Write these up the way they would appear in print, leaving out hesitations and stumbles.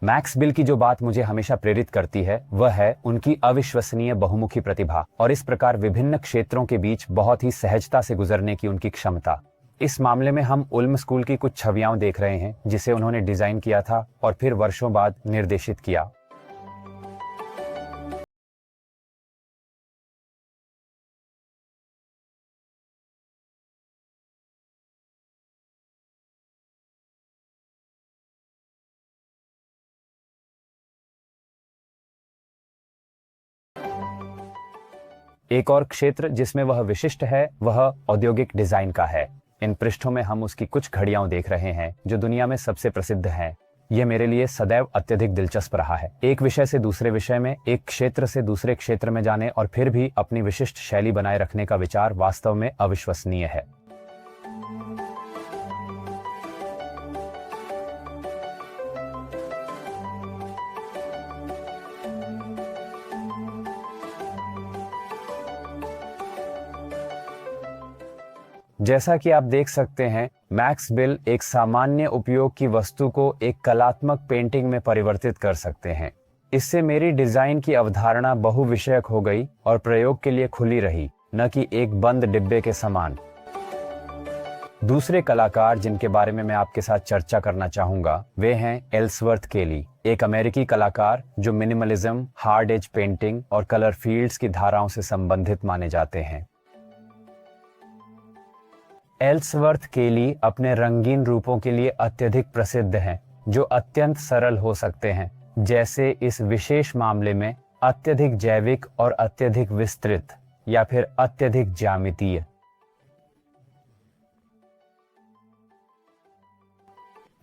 Max bill की जो बात मुझे हमेशा प्रेरित करती है वह है उनकी अविश्वसनीय बहुमुखी प्रतिभा और इस प्रकार विभिन्न क्षेत्रों के बीच बहुत ही सहजता से गुजरने की उनकी क्षमता। इस मामले में हम उल्म स्कूल की कुछ छवियां देख रहे हैं जिसे उन्होंने डिजाइन किया था और फिर वर्षों बाद निर्देशित किया। एक और क्षेत्र जिसमें वह विशिष्ट है वह औद्योगिक डिजाइन का है। इन पृष्ठों में हम उसकी कुछ घड़ियां देख रहे हैं जो दुनिया में सबसे प्रसिद्ध हैं। यह मेरे लिए सदैव अत्यधिक दिलचस्प रहा है। एक विषय से दूसरे विषय में, एक क्षेत्र से दूसरे क्षेत्र में जाने और फिर भी अपनी विशिष्ट शैली बनाए रखने का विचार वास्तव में अविश्वसनीय है। जैसा कि आप देख सकते हैं, मैक्स बिल एक सामान्य उपयोग की वस्तु को एक कलात्मक पेंटिंग में परिवर्तित कर सकते हैं। इससे मेरी डिजाइन की अवधारणा बहुविषयक हो गई और प्रयोग के लिए खुली रही, न कि एक बंद डिब्बे के समान। दूसरे कलाकार जिनके बारे में मैं आपके साथ चर्चा करना चाहूंगा वे हैं एल्सवर्थ केली, एक अमेरिकी कलाकार जो मिनिमलिज्म, हार्ड एज पेंटिंग और कलर फील्ड्स की धाराओं से संबंधित माने जाते हैं। एल्सवर्थ केली अपने रंगीन रूपों के लिए अत्यधिक प्रसिद्ध हैं, जो अत्यंत सरल हो सकते हैं, जैसे इस विशेष मामले में अत्यधिक जैविक और अत्यधिक विस्तृत या फिर अत्यधिक ज्यामितीय।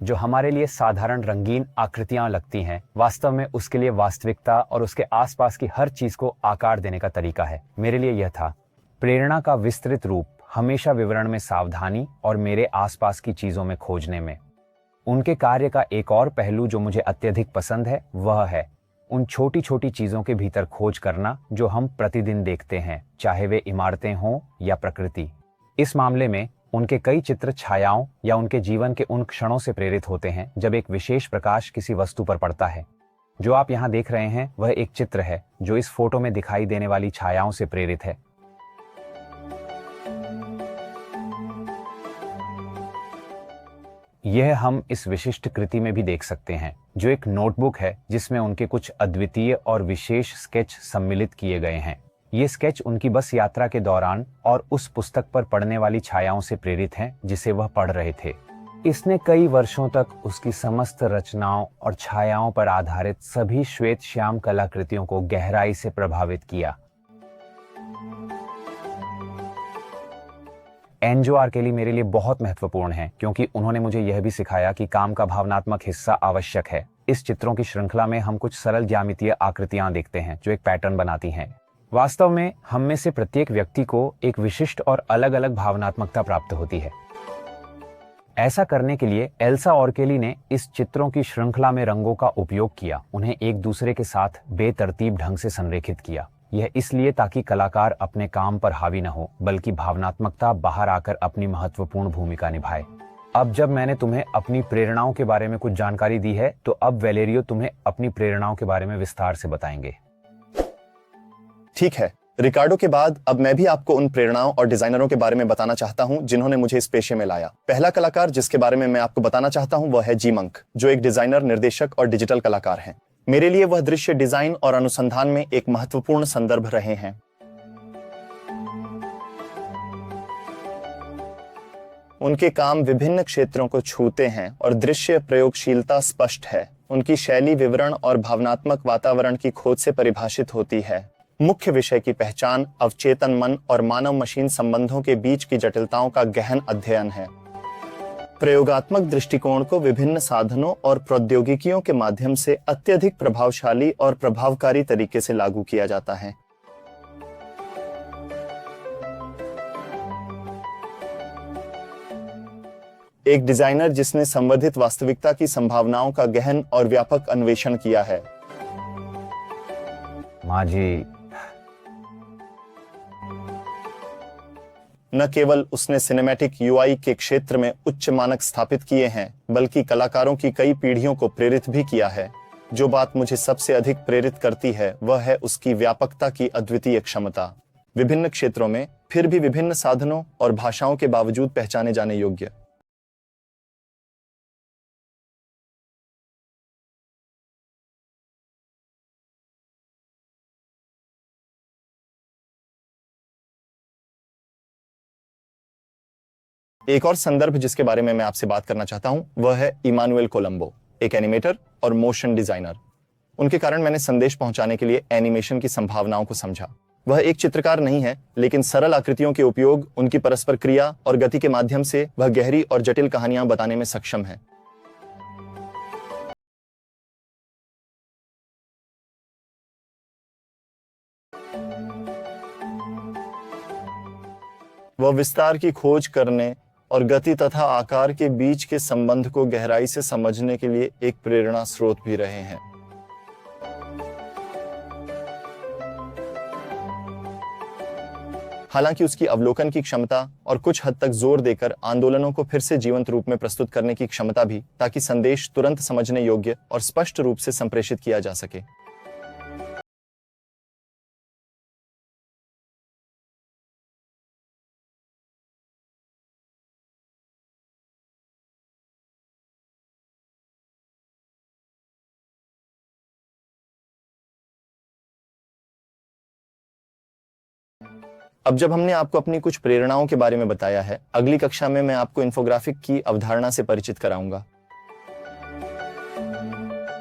जो हमारे लिए साधारण रंगीन आकृतियां लगती हैं, वास्तव में उसके लिए वास्तविकता और उसके आसपास की हर चीज को आकार देने का तरीका है। मेरे लिए यह था प्रेरणा का विस्तृत रूप, हमेशा विवरण में सावधानी और मेरे आसपास की चीजों में खोजने में। उनके कार्य का एक और पहलू जो मुझे अत्यधिक पसंद है वह है उन छोटी छोटी चीजों के भीतर खोज करना जो हम प्रतिदिन देखते हैं, चाहे वे इमारतें हों या प्रकृति। इस मामले में उनके कई चित्र छायाओं या उनके जीवन के उन क्षणों से प्रेरित होते हैं जब एक विशेष प्रकाश किसी वस्तु पर पड़ता है। जो आप यहाँ देख रहे हैं वह एक चित्र है जो इस फोटो में दिखाई देने वाली छायाओं से प्रेरित है। यह हम इस विशिष्ट कृति में भी देख सकते हैं, जो एक नोटबुक है जिसमें उनके कुछ अद्वितीय और विशेष स्केच सम्मिलित किए गए हैं। ये स्केच उनकी बस यात्रा के दौरान और उस पुस्तक पर पड़ने वाली छायाओं से प्रेरित हैं जिसे वह पढ़ रहे थे। इसने कई वर्षों तक उसकी समस्त रचनाओं और छायाओं पर आधारित सभी श्वेत श्याम कलाकृतियों को गहराई से प्रभावित किया। एनजो आर्केली मेरे लिए बहुत महत्वपूर्ण है क्योंकि उन्होंने मुझे यह भी सिखाया कि काम का भावनात्मक हिस्सा आवश्यक है। इस चित्रों की श्रृंखला में हम कुछ सरल ज्यामितीय आकृतियां देखते हैं जो एक पैटर्न बनाती हैं। वास्तव में हम में से प्रत्येक व्यक्ति को एक विशिष्ट और अलग अलग भावनात्मकता प्राप्त होती है। ऐसा करने के लिए एल्सा ऑर्केली ने इस चित्रों की श्रृंखला में रंगों का उपयोग किया, उन्हें एक दूसरे के साथ बेतरतीब ढंग से संरेखित किया। यह इसलिए ताकि कलाकार अपने काम पर हावी न हो, बल्कि भावनात्मकता बाहर आकर अपनी महत्वपूर्ण भूमिका निभाए। अब जब मैंने तुम्हें अपनी प्रेरणाओं के बारे में कुछ जानकारी दी है, तो अब वैलेरियो तुम्हें अपनी प्रेरणाओं के बारे में विस्तार से बताएंगे। ठीक है, रिकार्डो के बाद अब मैं भी आपको उन प्रेरणाओं और डिजाइनरों के बारे में बताना चाहता हूं जिन्होंने मुझे इस पेशे में लाया। पहला कलाकार जिसके बारे में मैं आपको बताना चाहता हूं वह है जी मंक, जो एक डिजाइनर, निर्देशक और डिजिटल कलाकार हैं। मेरे लिए वह दृश्य डिजाइन और अनुसंधान में एक महत्वपूर्ण संदर्भ रहे हैं। उनके काम विभिन्न क्षेत्रों को छूते हैं और दृश्य प्रयोगशीलता स्पष्ट है। उनकी शैली विवरण और भावनात्मक वातावरण की खोज से परिभाषित होती है। मुख्य विषय की पहचान अवचेतन मन और मानव मशीन संबंधों के बीच की जटिलताओं का गहन अध्ययन है। प्रयोगात्मक दृष्टिकोण को विभिन्न साधनों और प्रौद्योगिकियों के माध्यम से अत्यधिक प्रभावशाली और प्रभावकारी तरीके से लागू किया जाता है। एक डिजाइनर जिसने संवर्धित वास्तविकता की संभावनाओं का गहन और व्यापक अन्वेषण किया है। माँ जी, न केवल उसने सिनेमैटिक यूआई के क्षेत्र में उच्च मानक स्थापित किए हैं, बल्कि कलाकारों की कई पीढ़ियों को प्रेरित भी किया है। जो बात मुझे सबसे अधिक प्रेरित करती है वह है उसकी व्यापकता की अद्वितीय क्षमता, विभिन्न क्षेत्रों में फिर भी विभिन्न साधनों और भाषाओं के बावजूद पहचाने जाने योग्य। एक और संदर्भ जिसके बारे में मैं आपसे बात करना चाहता हूं वह है इमानुएल कोलंबो, एक एनिमेटर और मोशन डिजाइनर। उनके कारण मैंने संदेश पहुंचाने के लिए एनिमेशन की संभावनाओं को समझा। वह एक चित्रकार नहीं है, लेकिन सरल आकृतियों के उपयोग, उनकी परस्पर क्रिया और गति के माध्यम से वह गहरी और जटिल कहानियां बताने में सक्षम है। वह विस्तार की खोज करने और गति तथा आकार के बीच के संबंध को गहराई से समझने के लिए एक प्रेरणा स्रोत भी रहे हैं। हालांकि उसकी अवलोकन की क्षमता और कुछ हद तक जोर देकर आंदोलनों को फिर से जीवंत रूप में प्रस्तुत करने की क्षमता भी, ताकि संदेश तुरंत समझने योग्य और स्पष्ट रूप से संप्रेषित किया जा सके। अब जब हमने आपको अपनी कुछ प्रेरणाओं के बारे में बताया है, अगली कक्षा में मैं आपको इन्फोग्राफिक की अवधारणा से परिचित कराऊंगा।